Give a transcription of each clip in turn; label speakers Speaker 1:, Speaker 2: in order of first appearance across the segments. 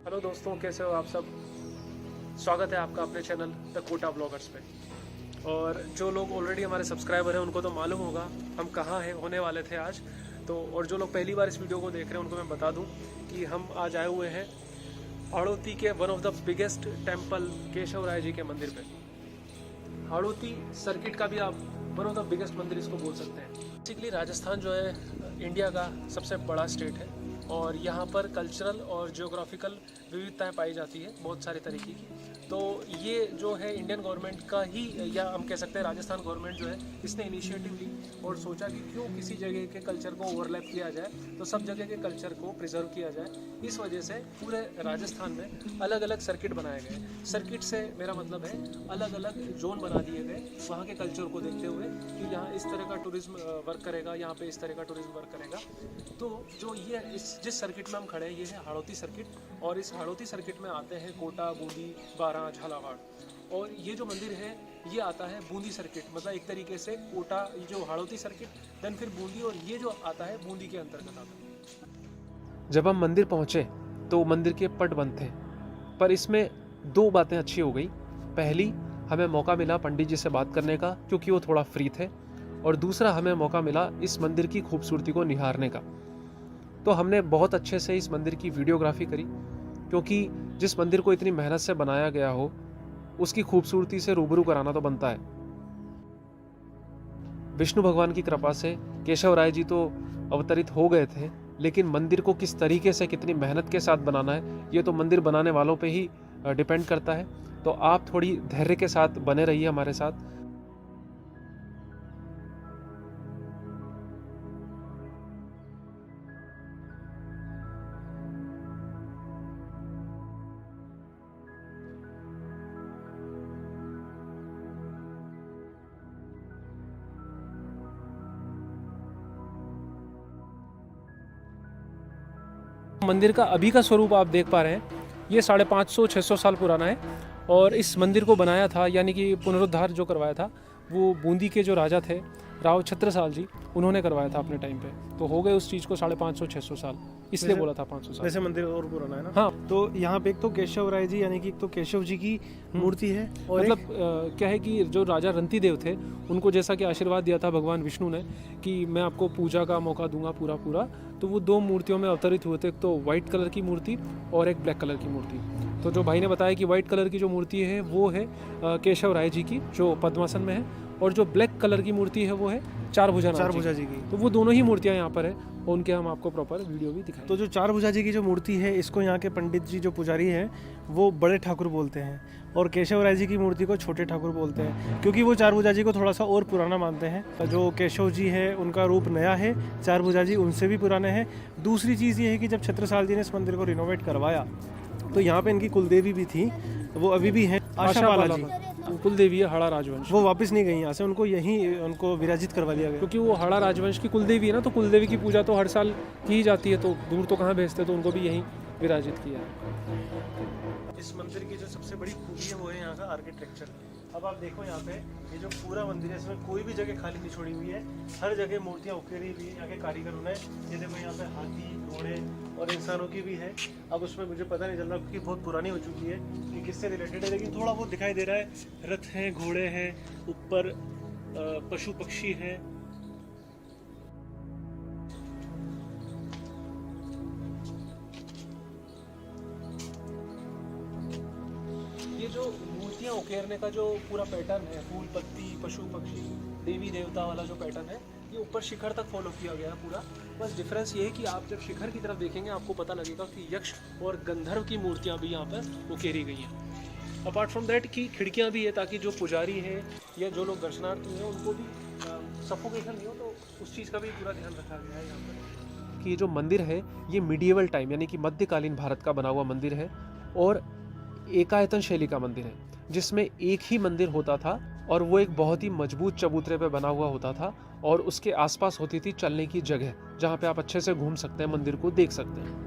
Speaker 1: Hello दोस्तों, कैसे हो आप सब। स्वागत है आपका अपने चैनल द कोटा ब्लॉगर्स पे। और जो लोग ऑलरेडी हमारे सब्सक्राइबर हैं उनको तो मालूम होगा हम कहाँ हैं होने वाले थे आज। तो और जो लोग पहली बार इस वीडियो को देख रहे हैं उनको मैं बता दूं कि हम आज आए हुए हैं हाड़ौती के one of the biggest temple Keshav Rai ji के मंदिर पे। हाड़ौती सर्किट का भी आप वन ऑफ द बिगेस्ट मंदिर इसको बोल सकते हैं। बेसिकली राजस्थान जो है इंडिया का सबसे बड़ा स्टेट है और यहाँ पर कल्चरल और जियोग्राफिकल विविधताएं पाई जाती है बहुत सारे तरीके की। तो ये जो है इंडियन गवर्नमेंट का ही, या हम कह सकते हैं राजस्थान गवर्नमेंट जो है इसने इनिशिएटिव ली और सोचा कि क्यों किसी जगह के कल्चर को ओवरलैप किया जाए, तो सब जगह के कल्चर को प्रिजर्व किया जाए। इस वजह से पूरे राजस्थान में अलग अलग सर्किट बनाए गए। सर्किट से मेरा मतलब है अलग अलग जोन बना दिए गए वहाँ के कल्चर को देखते हुए कि यहाँ इस तरह का टूरिज्म वर्क करेगा, यहाँ पे इस तरह का टूरिज्म वर्क करेगा। तो जो ये जिस सर्किट में हम खड़े हैं ये है हाड़ौती सर्किट, और इस हाड़ौती सर्किट में आते हैं कोटा, बूंदी, बारां, झालावाड़। और ये जो मंदिर है ये आता है बूंदी सर्किट, मतलब एक तरीके से कोटा, ये जो हाड़ौती सर्किट, देन फिर बूंदी, और ये जो आता है बूंदी के अंतर्गत आता है। जब हम मंदिर पहुंचे तो मंदिर के पट बंद थे, पर इसमें दो बातें अच्छी हो गई। पहली, हमें मौका मिला पंडित जी से बात करने का क्योंकि वो थोड़ा फ्री थे, और दूसरा हमें मौका मिला इस मंदिर की खूबसूरती को निहारने का। तो हमने बहुत अच्छे से इस मंदिर की वीडियोग्राफी करी, क्योंकि जिस मंदिर को इतनी मेहनत से बनाया गया हो उसकी खूबसूरती से रूबरू कराना तो बनता है। विष्णु भगवान की कृपा से केशव राय जी तो अवतरित हो गए थे, लेकिन मंदिर को किस तरीके से, कितनी मेहनत के साथ बनाना है ये तो मंदिर बनाने वालों पे ही डिपेंड करता है। तो आप थोड़ी धैर्य के साथ बने रहिए हमारे साथ। मंदिर का अभी का स्वरूप आप देख पा रहे हैं, ये 550-600 साल पुराना है। और इस मंदिर को बनाया था, यानी कि पुनरुद्धार जो करवाया था, वो बूंदी के जो राजा थे राव छत्रसाल जी, उन्होंने करवाया था अपने टाइम पे। तो हो गए उस चीज़ को 550-600 साल, इसलिए बोला था 500 साल।
Speaker 2: वैसे मंदिर और पुराना है ना।
Speaker 1: हाँ,
Speaker 2: तो यहाँ पे एक तो केशव राय जी यानी कि एक तो केशव जी की मूर्ति है, और
Speaker 1: मतलब क्या है कि जो राजा रंती देव थे उनको जैसा कि आशीर्वाद दिया था भगवान विष्णु ने कि मैं आपको पूजा का मौका दूंगा पूरा पूरा, तो वो दो मूर्तियों में अवतरित हुए थे, एक तो वाइट कलर की मूर्ति और एक ब्लैक कलर की मूर्ति। तो जो भाई ने बताया कि वाइट कलर की जो मूर्ति है वो है केशव राय जी की, जो पद्मासन में है, और जो ब्लैक कलर की मूर्ति है वो है चार भुजा
Speaker 2: जी की।
Speaker 1: तो वो दोनों ही मूर्तियाँ यहाँ पर है, और उनके हम आपको प्रॉपर वीडियो भी दिखाएं।
Speaker 2: तो जो चार भुजा जी की जो मूर्ति है, इसको यहाँ के पंडित जी जो पुजारी हैं वो बड़े ठाकुर बोलते हैं, और केशव राय जी की मूर्ति को छोटे ठाकुर बोलते हैं, क्योंकि वो चार भुजा जी को थोड़ा सा और पुराना मानते हैं। जो केशव जी है उनका रूप नया है, चार भुजा जी उनसे भी पुराने हैं। दूसरी चीज़ ये है कि जब छत्रसाल जी ने इस मंदिर को रिनोवेट करवाया तो यहाँ पे इनकी कुलदेवी भी थी, वो अभी भी हैं, आशापाला जी।
Speaker 1: कुलदेवी है हड़ा राजवंश,
Speaker 2: वो वापस नहीं गई यहाँ से, उनको यहीं उनको विराजित करवा दिया गया,
Speaker 1: क्योंकि वो हड़ा राजवंश की कुलदेवी है ना। तो कुलदेवी की पूजा तो हर साल की ही जाती है, तो दूर तो कहाँ भेजते, तो उनको भी यहीं विराजित किया है।
Speaker 2: इस मंदिर की जो सबसे बड़ी खूबी है वो है यहाँ का आर्किटेक्चर। अब आप देखो यहाँ पे ये जो पूरा मंदिर है इसमें कोई भी जगह खाली नहीं छोड़ी हुई है, हर जगह मूर्तियाँ उकेरी हुई है। यहाँ के कारीगरों ने, ये देखो यहाँ पे हाथी, घोड़े और इंसानों की भी है। अब उसमें मुझे पता नहीं चल रहा क्योंकि बहुत पुरानी हो चुकी है कि किससे रिलेटेड है, लेकिन थोड़ा बहुत दिखाई दे रहा है। रथ हैं, घोड़े हैं, ऊपर पशु पक्षी हैं।
Speaker 1: ये जो मूर्तियाँ उकेरने का जो पूरा पैटर्न है, फूल पत्ती, पशु पक्षी, देवी देवता वाला जो पैटर्न है, ये ऊपर शिखर तक फॉलो किया गया है पूरा। बस डिफरेंस ये है कि आप जब शिखर की तरफ देखेंगे आपको पता लगेगा कि यक्ष और गंधर्व की मूर्तियाँ भी यहाँ पर उकेरी गई हैं। अपार्ट फ्रॉम दैट की खिड़कियाँ भी है, ताकि जो पुजारी हैं या जो लोग दर्शनार्थी हैं उनको भी सफोकेशन नहीं हो, तो उस चीज़ का भी पूरा ध्यान रखा गया है यहाँ पर। कि ये जो मंदिर है ये मिडिएवल टाइम यानी कि मध्यकालीन भारत का बना हुआ मंदिर है, और एकायतन शैली का मंदिर है, जिसमें एक ही मंदिर होता था और वो एक बहुत ही मजबूत चबूतरे पे बना हुआ होता था, और उसके आसपास होती थी चलने की जगह जहाँ पे आप अच्छे से घूम सकते हैं, मंदिर को देख सकते हैं।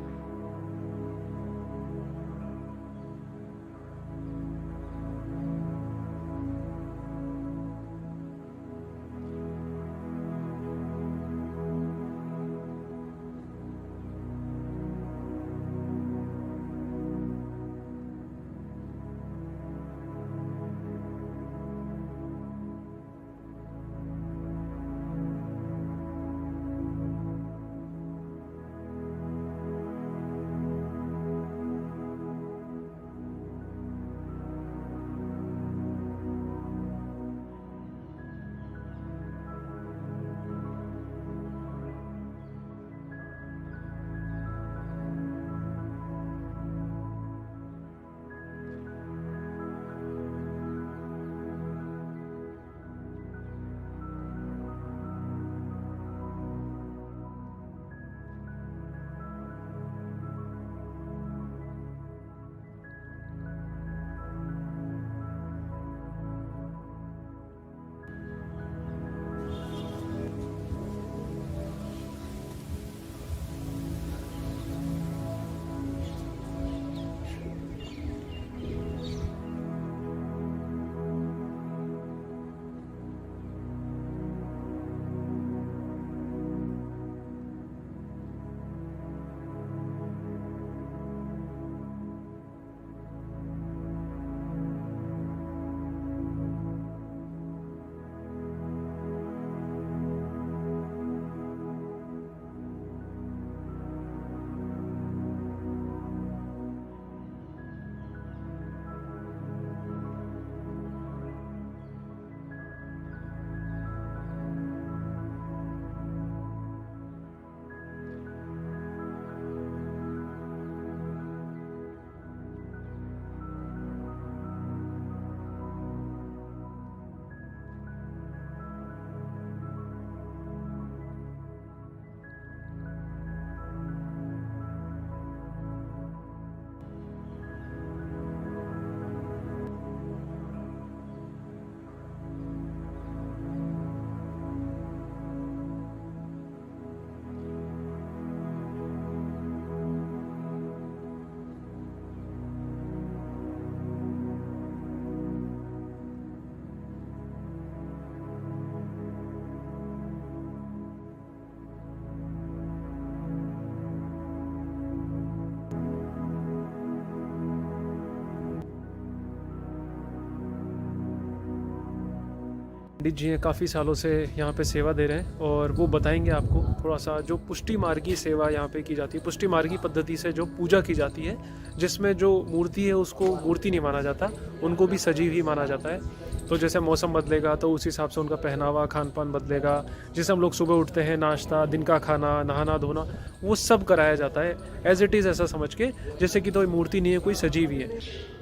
Speaker 1: पंडित जी हैं काफ़ी सालों से यहाँ पे सेवा दे रहे हैं और वो बताएंगे आपको थोड़ा सा जो पुष्टि मार्गी सेवा यहाँ पे की जाती है। पुष्टि मार्गी पद्धति से जो पूजा की जाती है, जिसमें जो मूर्ति है उसको मूर्ति नहीं माना जाता, उनको भी सजीव ही माना जाता है। तो जैसे मौसम बदलेगा तो उस हिसाब से उनका पहनावा खान पान बदलेगा। जैसे हम लोग सुबह उठते हैं, नाश्ता, दिन का खाना, नहाना धोना, वो सब कराया जाता है एज इट इज़, ऐसा समझ के जैसे कि तो मूर्ति नहीं है, कोई सजीव ही है।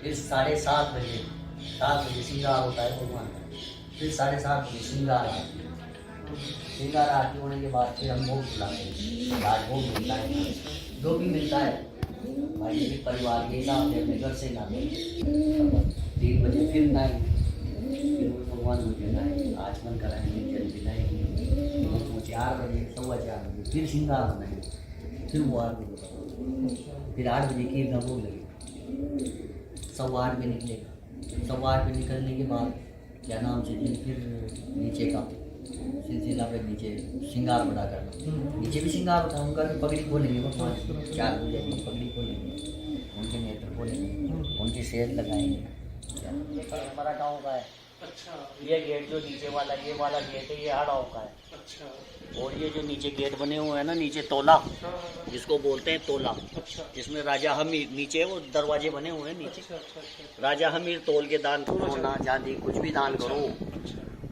Speaker 3: फिर 7:30 बजे 7 बजे श्रृंगार होता है भगवान का। फिर 7:30 बजे श्रृंगार आरती। श्रृंगार आरती होने के बाद फिर हम भोग खिलाते हैं। राज भोग मिलता है, जो भी मिलता है भाई भी परिवार के हिसाब से अपने घर से लाते हैं। 3 बजे फिर नाई, फिर भगवान को जलाएंगे, आचमन कराएंगे, जल दिलाएंगे। 4 बजे 4:15 बजे फिर श्रृंगार होना है, फिर वो आरती होगा। फिर 8 बजे खीर का भोग लगेगा, 8:15 पे निकलेगा। 8:15 पे निकलने के बाद क्या नाम से फिर नीचे का सिलसिला पे नीचे श्रृंगार बड़ा करना। नीचे भी श्रृंगार होता है, उनका भी पगड़ी खोलेंगे भगवान, 4 बजे पगड़ी खोलेंगे, उनके नेत्र खोलेंगे, उनकी सेल लगाएंगे। हमारा गाँव का है।
Speaker 1: अच्छा,
Speaker 3: ये गेट जो नीचे वाला, ये वाला गेट है, ये हड़ाव का है।
Speaker 1: अच्छा,
Speaker 3: और ये जो नीचे गेट बने हुए हैं ना, नीचे तोला जिसको बोलते हैं तोला,
Speaker 1: अच्छा,
Speaker 3: जिसमें राजा हमीर, नीचे वो दरवाजे बने हुए हैं नीचे,
Speaker 1: अच्छा,
Speaker 3: राजा हमीर तोल के दान करो, ना चांदी कुछ भी दान करो।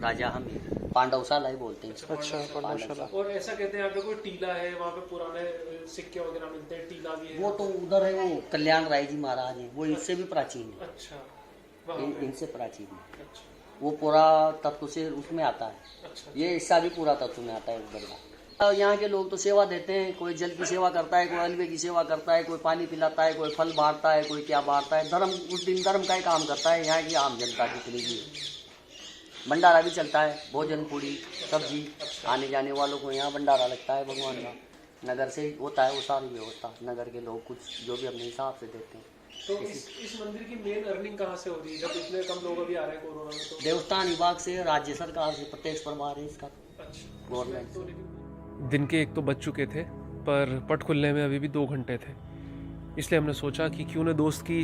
Speaker 3: राजा हमीर पांडवशाला ही बोलते हैं।
Speaker 1: अच्छा, पांडवशाला। और ऐसा कहते हैं यहाँ पे कोई टीला है, वहाँ पे पुराने सिक्के वगैरह मिलते हैं, टीला भी है।
Speaker 3: वो तो उधर है, वो कल्याण राय जी महाराज है, वो इससे भी प्राचीन है।
Speaker 1: अच्छा, वहाँ पे।
Speaker 3: इनसे प्राचीन है।
Speaker 1: अच्छा,
Speaker 3: वो पूरा तत्व से उसमें आता है।
Speaker 1: अच्छा,
Speaker 3: ये हिस्सा भी पूरा तत्व में आता है उधर का। यहाँ के लोग तो सेवा देते हैं, कोई जल की सेवा करता है, कोई हलवे की सेवा करता है, कोई पानी पिलाता है, कोई फल बांटता है, कोई क्या बांटता है। धर्म उस दिन धर्म का ही काम करता है यहाँ की आम जनता जितनी भी है। भंडारा भी चलता है, भोजन पूरी सब्जी, आने जाने वालों को यहाँ भंडारा लगता है भगवान का। नगर से होता है वो सारी व्यवस्था, नगर के लोग कुछ जो भी अपने हिसाब से देते हैं।
Speaker 1: तो इस मंदिर की मेन अर्निंग कहाँ से हो रही है जब इतने कम लोग अभी आ रहे हैं कोरोना में? तो
Speaker 3: देवस्थान विभाग से, राज्य सरकार से प्रत्यक्ष प्रभार है इसका,
Speaker 1: अच्छा,
Speaker 3: गवर्नमेंट
Speaker 1: तो
Speaker 3: से।
Speaker 1: दिन के 1 तो बज चुके थे, पर पट खुलने में अभी भी 2 घंटे थे। इसलिए हमने सोचा कि क्यों न दोस्त की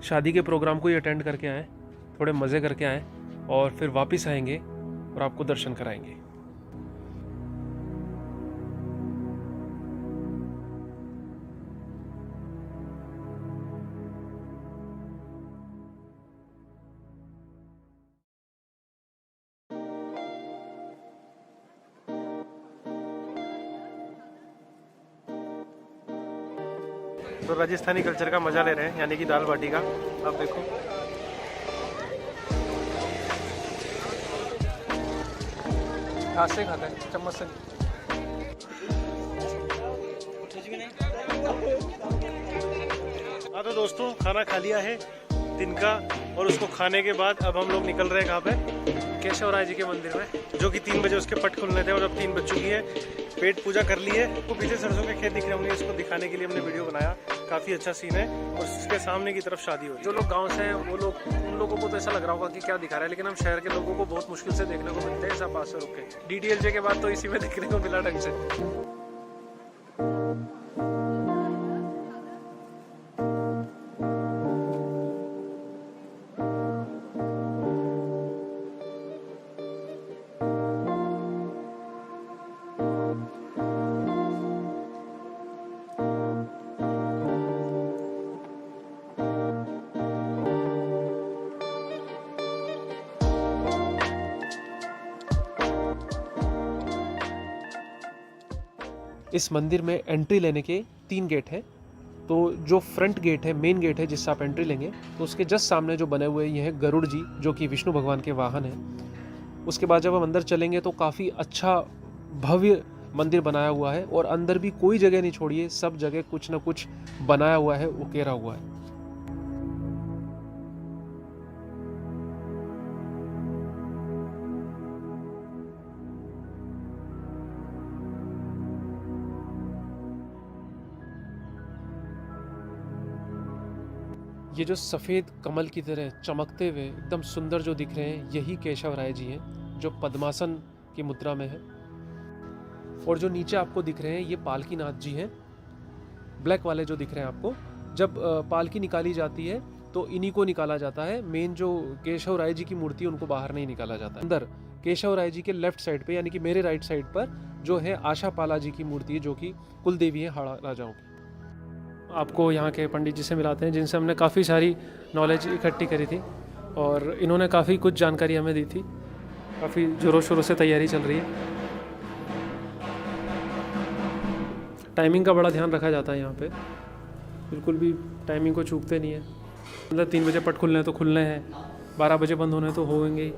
Speaker 1: शादी के प्रोग्राम को ही अटेंड करके आएँ, थोड़े मज़े करके आएँ और फिर वापस आएंगे और आपको दर्शन कराएंगे।
Speaker 2: तो राजस्थानी कल्चर का मजा ले रहे हैं, यानी कि दाल बाटी का। आप देखो, हाथ से खाते हैं, चम्मच से। हाँ तो दोस्तों, खाना खा लिया है दिन का, और उसको खाने के बाद अब हम लोग निकल रहे हैं कहाँ पे? केशव राय जी के मंदिर में, जो कि 3 बजे उसके पट खुलने थे और अब 3 बज चुकी है। पेट पूजा कर ली है। तो पीछे सरसों के खेत दिख रहे होंगे, इसको दिखाने के लिए हमने वीडियो बनाया। काफ़ी अच्छा सीन है और उसके सामने की तरफ शादी हो रही है। जो लोग गांव से हैं वो लोग, उन लोगों को तो ऐसा लग रहा होगा कि क्या दिखा रहा है, लेकिन हम शहर के लोगों को बहुत मुश्किल से देखने को मिलते हैं ऐसा पास से रुक के। DTLJ के बाद तो इसी में देखने को मिला ढंग से। इस मंदिर में एंट्री लेने के 3 गेट हैं। तो जो फ्रंट गेट है, मेन गेट है जिससे आप एंट्री लेंगे, तो उसके जस्ट सामने जो बने हुए ये हैं गरुड़ जी, जो कि विष्णु भगवान के वाहन हैं। उसके बाद जब हम अंदर चलेंगे तो काफ़ी अच्छा भव्य मंदिर बनाया हुआ है और अंदर भी कोई जगह नहीं छोड़ी है, सब जगह कुछ ना कुछ बनाया हुआ है, उकेरा हुआ है। ये जो सफ़ेद कमल की तरह चमकते हुए एकदम सुंदर जो दिख रहे हैं, यही केशव राय जी हैं, जो पद्मासन की मुद्रा में है। और जो नीचे आपको दिख रहे हैं ये पालकी नाथ जी हैं, ब्लैक वाले जो दिख रहे हैं आपको। जब पालकी निकाली जाती है तो इन्हीं को निकाला जाता है। मेन जो केशव राय जी की मूर्ति है उनको बाहर नहीं निकाला जाता है। अंदर
Speaker 1: केशव राय जी के लेफ्ट साइड पे यानी कि मेरे राइट साइड पर जो है आशा पाला जी की मूर्ति है, जो कि कुल देवी है हाड़ा राजाओं की। आपको यहाँ के पंडित जी से मिलाते हैं, जिनसे हमने काफ़ी सारी नॉलेज इकट्ठी करी थी और इन्होंने काफ़ी कुछ जानकारी हमें दी थी। काफ़ी ज़ोरों शोरों से तैयारी चल रही है। टाइमिंग का बड़ा ध्यान रखा जाता है यहाँ पे, बिल्कुल भी टाइमिंग को चूकते नहीं है। मतलब 3 बजे पट खुलने तो खुलने हैं, 12 बजे बंद होने तो होंगे ही।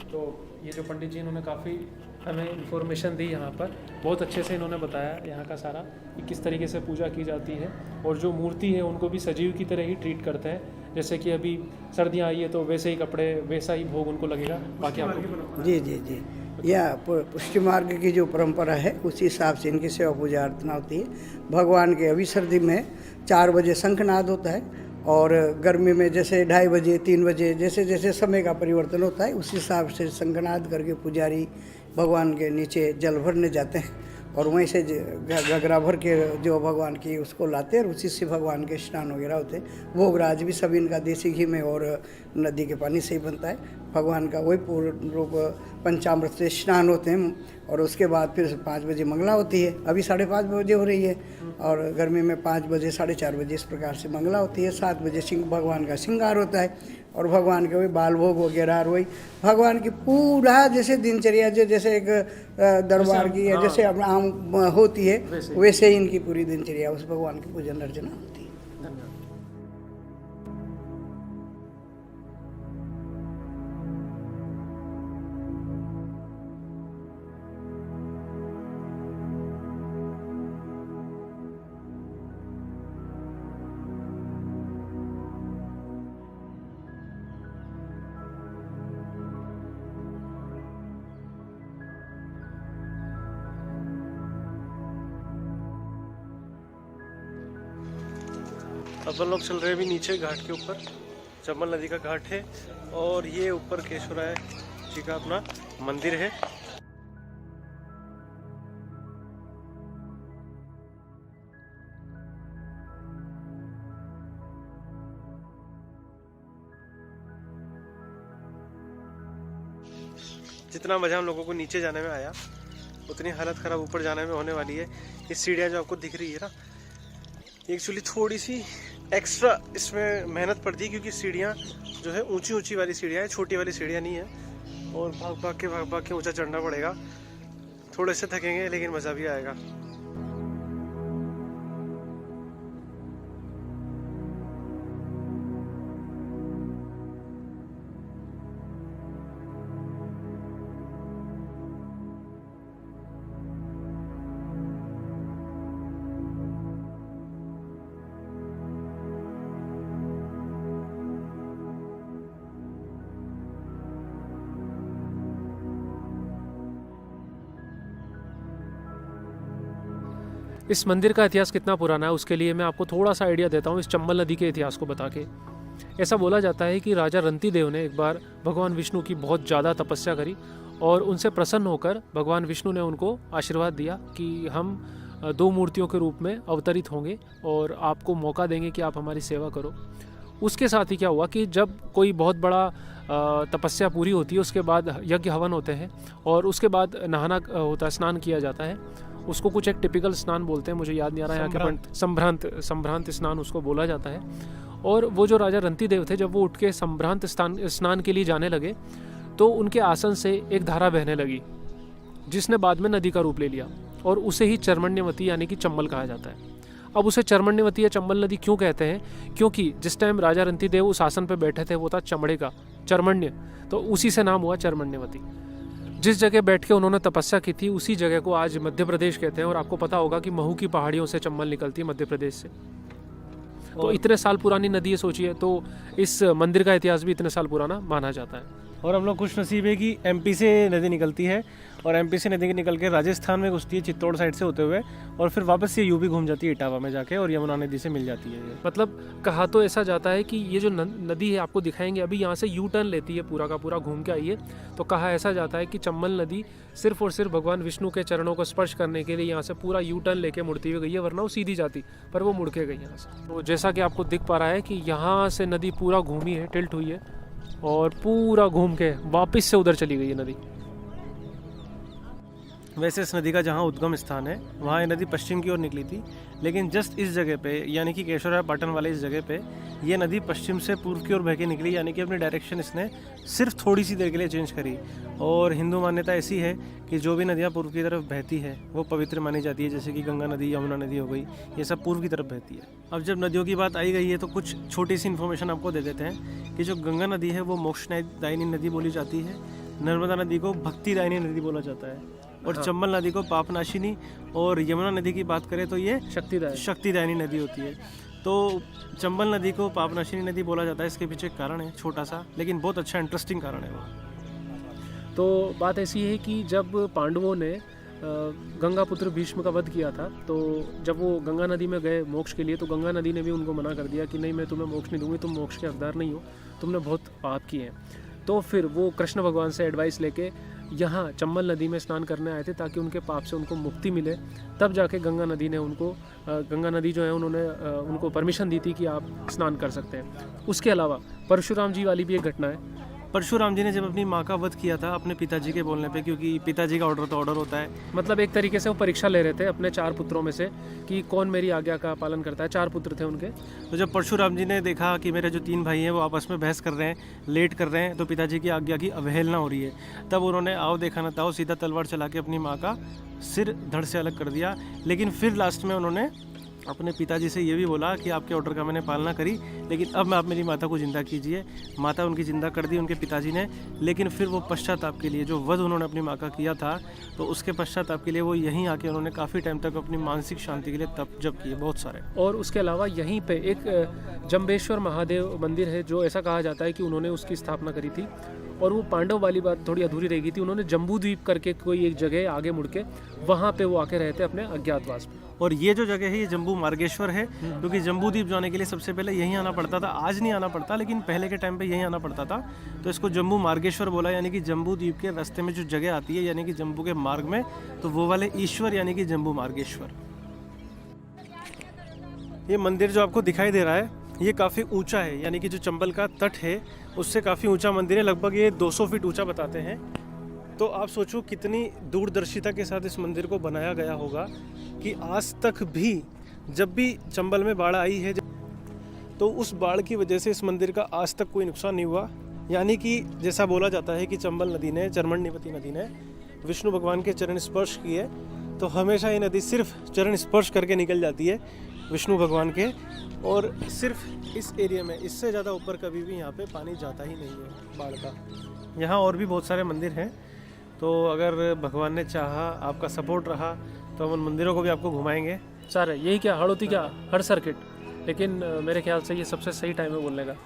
Speaker 1: तो ये जो पंडित जी इन्होंने काफ़ी हमें इन्फॉर्मेशन दी यहाँ पर, बहुत अच्छे से इन्होंने बताया यहाँ का सारा कि किस तरीके से पूजा की जाती है और जो मूर्ति है उनको भी सजीव की तरह ही ट्रीट करते हैं। जैसे कि अभी सर्दियाँ आई है तो वैसे ही कपड़े, वैसा ही भोग उनको लगेगा। बाकी आपको
Speaker 4: जी जी जी, यह पुष्टि मार्ग की जो परंपरा है उसी हिसाब से इनकी सेवा पूजा अर्चना होती है। भगवान के अभी सर्दी में 4 बजे शंखनाद होता है और गर्मी में जैसे 2:30 बजे 3 बजे जैसे जैसे समय का परिवर्तन होता है उस हिसाब से शंखनाद करके पुजारी भगवान के नीचे जल भरने जाते हैं और वहीं से घगरा भर के जो भगवान की उसको लाते हैं और उसी से भगवान के स्नान वगैरह होते हैं। भोगराज भी सभी इनका देसी घी में और नदी के पानी से ही बनता है। भगवान का वही पूर्ण रूप पंचामृत से स्नान होते हैं और उसके बाद फिर 5 बजे मंगला होती है। अभी 5:30 बजे हो रही है और गर्मी में 5 बजे 4:30 बजे इस प्रकार से मंगला होती है। 7 बजे भगवान का श्रृंगार होता है और भगवान के वही बाल भोग वगैरह और वही भगवान की पूरा जैसे दिनचर्या जैसे एक दरबार की या जैसे अपना आम होती है वैसे ही इनकी पूरी दिनचर्या उस भगवान की पूजन अर्चना होती है।
Speaker 2: अपन लोग चल रहे हैं अभी नीचे घाट के ऊपर, चंबल नदी का घाट है और ये ऊपर केशव राय जी का अपना मंदिर है। जितना मजा हम लोगों को नीचे जाने में आया उतनी हालत खराब ऊपर जाने में होने वाली है। ये सीढ़ियाँ जो आपको दिख रही है ना, एक्चुअली थोड़ी सी एक्स्ट्रा इसमें मेहनत पड़ती है क्योंकि सीढ़ियाँ जो है ऊंची ऊंची वाली सीढ़ियाँ है, छोटी वाली सीढ़ियाँ नहीं है और भाग भाग के ऊंचा चढ़ना पड़ेगा। थोड़े से थकेंगे लेकिन मज़ा भी आएगा।
Speaker 1: इस मंदिर का इतिहास कितना पुराना है उसके लिए मैं आपको थोड़ा सा आइडिया देता हूँ इस चंबल नदी के इतिहास को बता के। ऐसा बोला जाता है कि राजा रंती देव ने एक बार भगवान विष्णु की बहुत ज़्यादा तपस्या करी और उनसे प्रसन्न होकर भगवान विष्णु ने उनको आशीर्वाद दिया कि हम 2 मूर्तियों के रूप में अवतरित होंगे और आपको मौका देंगे कि आप हमारी सेवा करो। उसके साथ ही क्या हुआ कि जब कोई बहुत बड़ा तपस्या पूरी होती है उसके बाद यज्ञ हवन होते हैं और उसके बाद नहाना होता है, स्नान किया जाता है। उसको कुछ एक टिपिकल स्नान बोलते हैं, मुझे याद नहीं आ रहा है यहाँ के संभ्रांत स्नान उसको बोला जाता है। और वो जो राजा रंती देव थे जब वो उठ के संभ्रांत स्नान के लिए जाने लगे तो उनके आसन से एक धारा बहने लगी जिसने बाद में नदी का रूप ले लिया और उसे ही चर्मण्यवती यानी कि चंबल कहा जाता है। अब उसे चर्मण्यवती या चंबल नदी क्यों कहते हैं? क्योंकि जिस टाइम राजा रंती देव उस आसन पर बैठे थे वो था चमड़े का, चर्मण्य, तो उसी से नाम हुआ चर्मण्यवती। जिस जगह बैठ के उन्होंने तपस्या की थी उसी जगह को आज मध्य प्रदेश कहते हैं और आपको पता होगा कि महू की पहाड़ियों से चंबल निकलती है मध्य प्रदेश से। तो इतने साल पुरानी नदी है, सोचिए, तो इस मंदिर का इतिहास भी इतने साल पुराना माना जाता है।
Speaker 2: और हम लोग खुश नसीब है कि एमपी से नदी निकलती है और एमपी से नदी निकल के राजस्थान में घुसती है चित्तौड़ साइड से होते हुए और फिर वापस ये यूपी घूम जाती है इटावा में जाके और यमुना नदी से मिल जाती है ये।
Speaker 1: मतलब कहा तो ऐसा जाता है कि ये जो नदी है आपको दिखाएंगे अभी, यहाँ से यू टर्न लेती है पूरा का पूरा घूम के आइए। तो कहा ऐसा जाता है कि चंबल नदी सिर्फ और सिर्फ भगवान विष्णु के चरणों को स्पर्श करने के लिए यहाँ से पूरा यू टर्न लेके मुड़ती हुई गई है, वरना वो सीधी जाती, पर वो मुड़ के गई यहाँ से। तो जैसा कि आपको दिख पा रहा है कि यहाँ से नदी पूरा घूमी है, टिल्ट हुई है और पूरा घूम के वापस से उधर चली गई है नदी।
Speaker 2: वैसे इस नदी का जहाँ उद्गम स्थान है वहाँ ये नदी पश्चिम की ओर निकली थी, लेकिन जस्ट इस जगह पे यानी कि केशवराय पाटन वाले इस जगह पे ये नदी पश्चिम से पूर्व की ओर बह के निकली, यानी कि अपनी डायरेक्शन इसने सिर्फ थोड़ी सी देर के लिए चेंज करी। और हिंदू मान्यता ऐसी है कि जो भी नदियाँ पूर्व की तरफ बहती है वो पवित्र मानी जाती है, जैसे कि गंगा नदी, यमुना नदी हो गई, ये सब पूर्व की तरफ बहती है। अब जब नदियों की बात आई गई है तो कुछ छोटी सी इन्फॉर्मेशन आपको दे देते हैं कि जो गंगा नदी है वो मोक्षदायिनी नदी बोली जाती है, नर्मदा नदी को भक्तिदायिनी नदी बोला जाता है और चंबल नदी को पापनाशिनी, और यमुना नदी की बात करें तो ये शक्तिदायिनी नदी होती है। तो चंबल नदी को पापनाशिनी नदी बोला जाता है, इसके पीछे एक कारण है छोटा सा, लेकिन बहुत अच्छा इंटरेस्टिंग कारण है वो।
Speaker 1: तो बात ऐसी है कि जब पांडवों ने गंगा पुत्र भीष्म का वध किया था, तो जब वो गंगा नदी में गए मोक्ष के लिए, तो गंगा नदी ने भी उनको मना कर दिया कि नहीं, मैं तुम्हें मोक्ष नहीं दूंगी, तुम मोक्ष के हकदार नहीं हो, तुमने बहुत पाप किए हैं। तो फिर वो कृष्ण भगवान से एडवाइस लेके यहाँ चंबल नदी में स्नान करने आए थे ताकि उनके पाप से उनको मुक्ति मिले। तब जाके गंगा नदी ने गंगा नदी जो है उन्होंने उनको परमिशन दी थी कि आप स्नान कर सकते हैं। उसके अलावा परशुराम जी वाली भी एक घटना है।
Speaker 2: परशुराम जी ने जब अपनी माँ का वध किया था अपने पिताजी के बोलने पे, क्योंकि पिताजी का ऑर्डर तो ऑर्डर होता है,
Speaker 1: मतलब एक तरीके से वो परीक्षा ले रहे थे अपने 4 पुत्रों में से कि कौन मेरी आज्ञा का पालन करता है। 4 पुत्र थे उनके।
Speaker 2: तो जब परशुराम जी ने देखा कि मेरे जो 3 भाई हैं वो आपस में बहस कर रहे हैं, लेट कर रहे हैं, तो पिताजी की आज्ञा की अवहेलना हो रही है, तब उन्होंने आओ देखा न ताओ सीधा तलवार चला के अपनी माँ का सिर धड़ से अलग कर दिया। लेकिन फिर लास्ट में उन्होंने अपने पिताजी से ये भी बोला कि आपके ऑर्डर का मैंने पालना करी, लेकिन अब मैं आप मेरी माता को जिंदा कीजिए। माता उनकी जिंदा कर दी उनके पिताजी ने, लेकिन फिर वो पश्चाताप के लिए जो वध उन्होंने अपनी माँ का किया था, तो उसके पश्चाताप के लिए वो यहीं आके उन्होंने काफ़ी टाइम तक अपनी मानसिक शांति के लिए तप जप किए बहुत सारे।
Speaker 1: और उसके अलावा यहीं पे एक जम्बेश्वर महादेव मंदिर है, जो ऐसा कहा जाता है कि उन्होंने उसकी स्थापना करी थी। और वो पांडव वाली बात थोड़ी अधूरी रह गई थी, उन्होंने जम्बू द्वीप करके कोई एक जगह आगे मुड़ के वहाँ पे वो आके रहते अपने अज्ञातवास में।
Speaker 2: और ये जो जगह है ये जम्बू मार्गेश्वर है, क्योंकि जम्बू द्वीप जाने के लिए सबसे पहले यहीं आना पड़ता था। आज नहीं आना पड़ता, लेकिन पहले के टाइम पे यहीं आना पड़ता था, तो इसको जम्बू मार्गेश्वर बोला, यानी कि जम्बू द्वीप के रास्ते में जो जगह आती है, यानी कि जम्बू के मार्ग में, तो वो वाले ईश्वर यानी कि जम्बू मार्गेश्वर। ये मंदिर जो आपको दिखाई दे रहा है ये काफ़ी ऊंचा है, यानी कि जो चंबल का तट है उससे काफ़ी ऊंचा मंदिर है, लगभग ये 200 फीट ऊंचा बताते हैं। तो आप सोचो कितनी दूरदर्शिता के साथ इस मंदिर को बनाया गया होगा कि आज तक भी जब भी चंबल में बाढ़ आई है तो उस बाढ़ की वजह से इस मंदिर का आज तक कोई नुकसान नहीं हुआ। यानी कि जैसा बोला जाता है कि चंबल नदी ने, चर्मण्यवती नदी ने विष्णु भगवान के चरण स्पर्श किए, तो हमेशा ये नदी सिर्फ चरण स्पर्श करके निकल जाती है विष्णु भगवान के, और सिर्फ इस एरिया में, इससे ज़्यादा ऊपर कभी भी यहाँ पे पानी जाता ही नहीं है बाढ़ का। यहाँ और भी बहुत सारे मंदिर हैं, तो अगर भगवान ने चाहा, आपका सपोर्ट रहा, तो हम उन मंदिरों को भी आपको घुमाएंगे।
Speaker 1: सारे यही क्या हड़ौती क्या हर सर्किट, लेकिन मेरे ख्याल से ये सबसे सही टाइम है बोलने का।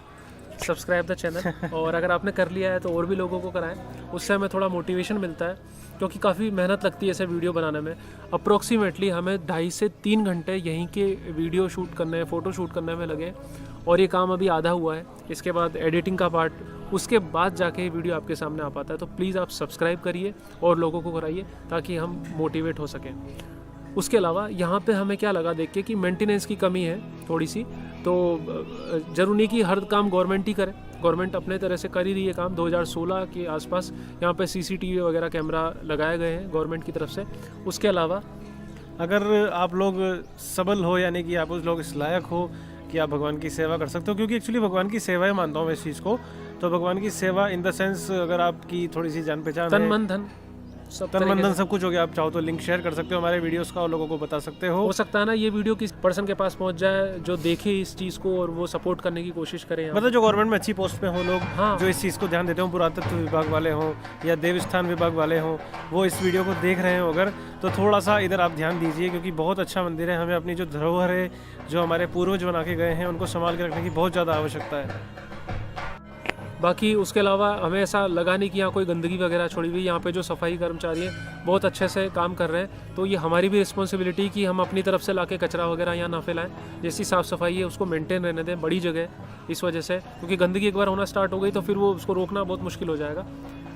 Speaker 1: सब्सक्राइब द चैनल, और अगर आपने कर लिया है तो और भी लोगों को कराएं, उससे हमें थोड़ा मोटिवेशन मिलता है, क्योंकि काफ़ी मेहनत लगती है ऐसे वीडियो बनाने में। अप्रोक्सीमेटली हमें 2.5 से 3 घंटे यहीं के वीडियो शूट करने, फ़ोटो शूट करने में लगे, और ये काम अभी आधा हुआ है। इसके बाद एडिटिंग का पार्ट, उसके बाद जाके ये वीडियो आपके सामने आ पाता है। तो प्लीज़ आप सब्सक्राइब करिए और लोगों को कराइए ताकि हम मोटिवेट हो सकें। उसके अलावा यहाँ पे हमें क्या लगा देख के कि मेंटेनेंस की कमी है थोड़ी सी, तो ज़रूरी नहीं कि हर काम गवर्नमेंट ही करे, गवर्नमेंट अपने तरह से कर ही रही है काम। 2016 के आसपास यहाँ पे CCTV वगैरह कैमरा लगाए गए हैं गवर्नमेंट की तरफ से। उसके अलावा
Speaker 2: अगर आप लोग सबल हो, यानी कि आप उस लोग इस लायक हो कि आप भगवान की सेवा कर सकते हो, क्योंकि एक्चुअली भगवान की सेवा ही मानता हूँ मैं इस चीज़ को। तो भगवान की सेवा इन द सेंस, अगर आपकी थोड़ी सी जान पहचान,
Speaker 1: तन मन धन
Speaker 2: सब कुछ हो गया, आप चाहो तो लिंक शेयर कर सकते हो हमारे वीडियोस का और लोगों को बता सकते हो
Speaker 1: सकता है ना ये वीडियो किस पर्सन के पास पहुंच जाए जो देखे इस चीज़ को और वो सपोर्ट करने की कोशिश करे।
Speaker 2: मतलब जो गवर्नमेंट में अच्छी पोस्ट पे हो लोग,
Speaker 1: हाँ,
Speaker 2: जो इस चीज़ को ध्यान देते हो, पुरातत्व विभाग वाले हों या देवस्थान विभाग वाले हों, वो इस वीडियो को देख रहे हो अगर, तो थोड़ा सा इधर आप ध्यान दीजिए, क्योंकि बहुत अच्छा मंदिर है। हमें अपनी जो धरोहर है, जो हमारे पूर्वज बना के गए हैं, उनको संभाल के रखने की बहुत ज़्यादा आवश्यकता है।
Speaker 1: बाकी उसके अलावा हमें ऐसा लगा नहीं कि यहाँ कोई गंदगी वगैरह छोड़ी हुई। यहाँ पे जो सफाई कर्मचारी हैं बहुत अच्छे से काम कर रहे हैं। तो ये हमारी भी रिस्पॉन्सिबिलिटी कि हम अपनी तरफ से लाके कचरा वगैरह यहाँ ना फैलाएं। जैसी साफ़ सफाई है उसको मेंटेन रहने दें, बड़ी जगह है इस वजह से, क्योंकि गंदगी एक बार होना स्टार्ट हो गई तो फिर वो उसको रोकना बहुत मुश्किल हो जाएगा।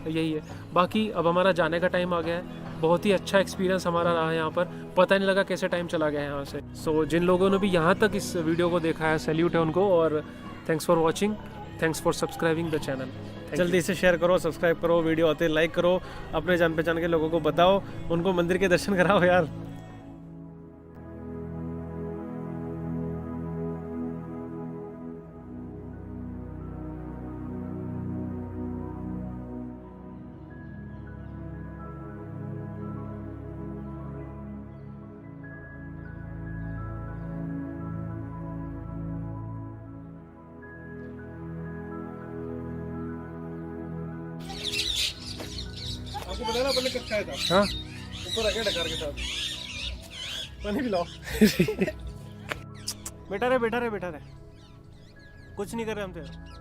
Speaker 1: यही है। बाकी अब हमारा जाने का टाइम आ गया है। बहुत ही अच्छा एक्सपीरियंस हमारा रहा है यहाँ पर, पता नहीं लगा कैसे टाइम चला गया है यहाँ से। सो जिन लोगों ने भी यहाँ तक इस वीडियो को देखा है, सैल्यूट है उनको, और thanks for watching, thanks for subscribing the channel.
Speaker 2: जल्दी से शेयर करो, सब्सक्राइब करो, वीडियो आते लाइक करो, अपने जान पहचान के लोगों को बताओ, उनको मंदिर के दर्शन कराओ यार। आपको पता है ना अपने कब खाया था?
Speaker 1: हाँ
Speaker 2: ऊपर रखे डकार के साथ। पानी पिलाओ। बेटा रे, कुछ नहीं कर रहे हम तो।